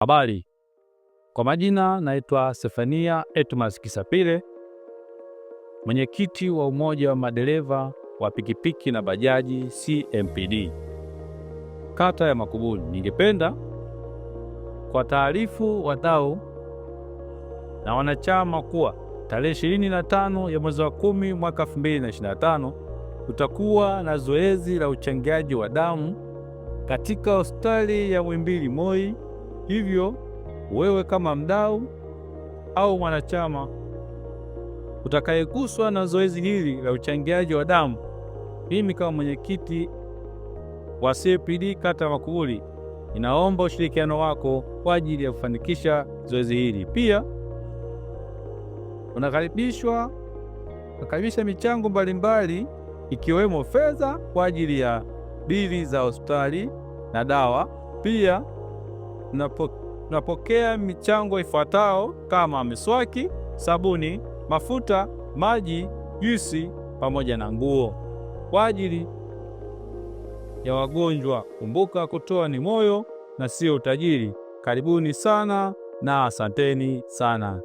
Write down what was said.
Habari, kwa majina naitwa Sefania Etmas Kisapile, mwenyekiti wa umoja wa madereva wa pikipiki na bajaji CMPD kata ya Makuburi. Ningependa kwa taarifu wadau na wanachama kuwa tarehe 25 ya mwezi wa 10 mwaka 2025 kutakuwa na zoezi la uchangiaji wa damu katika hospitali ya Muhimbili Moi. Hivyo wewe kama mdau au mwanachama utakayeguswa na zoezi hili la uchangiaji wa damu, mimi kama mwenyekiti wa CMPD kata ya Makuburi ninaomba ushirikiano wako kwa ajili ya kufanikisha zoezi hili. Pia unakaribisha michango mbalimbali ikiwemo fedha kwa ajili ya bili za hospitali na dawa. Pia tunapokea michango ifuatao kama miswaki, sabuni, mafuta, maji, juisi pamoja na nguo kwa ajili ya wagonjwa. Kumbuka, kutoa ni moyo na sio utajiri. Karibuni sana na asanteni sana.